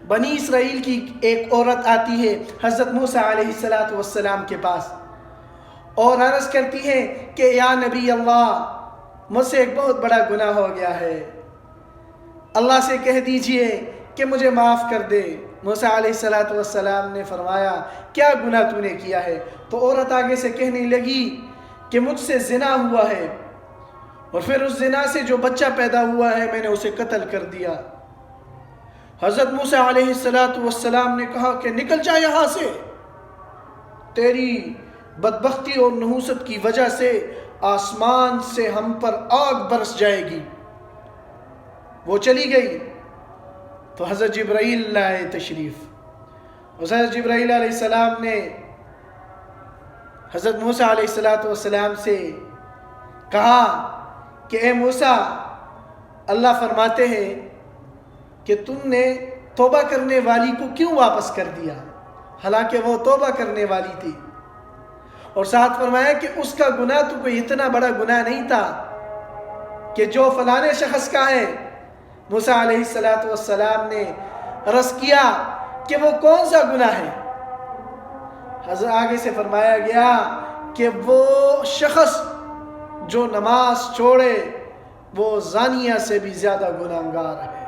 بنی اسرائیل کی ایک عورت آتی ہے حضرت موسیٰ علیہ السلام کے پاس اور عرض کرتی ہے کہ یا نبی اللہ، مجھ سے ایک بہت بڑا گناہ ہو گیا ہے، اللہ سے کہہ دیجئے کہ مجھے معاف کر دے۔ موسیٰ علیہ السلام نے فرمایا کیا گناہ تو نے کیا ہے؟ تو عورت آگے سے کہنے لگی کہ مجھ سے زنا ہوا ہے، اور پھر اس زنا سے جو بچہ پیدا ہوا ہے میں نے اسے قتل کر دیا۔ حضرت موسیٰ علیہ السلام نے کہا کہ نکل جا یہاں سے، تیری بدبختی اور نحوست کی وجہ سے آسمان سے ہم پر آگ برس جائے گی۔ وہ چلی گئی تو حضرت جبرائیل لائے تشریف۔ حضرت جبرائیل علیہ السلام نے حضرت موسیٰ علیہ السلام سے کہا کہ اے موسیٰ، اللہ فرماتے ہیں کہ تم نے توبہ کرنے والی کو کیوں واپس کر دیا، حالانکہ وہ توبہ کرنے والی تھی، اور ساتھ فرمایا کہ اس کا گناہ تو کوئی اتنا بڑا گناہ نہیں تھا کہ جو فلانے شخص کا ہے۔ موسیٰ علیہ السلام نے عرض کیا کہ وہ کون سا گناہ ہے؟ حضرت آگے سے فرمایا گیا کہ وہ شخص جو نماز چھوڑے وہ زانیہ سے بھی زیادہ گناہگار ہے۔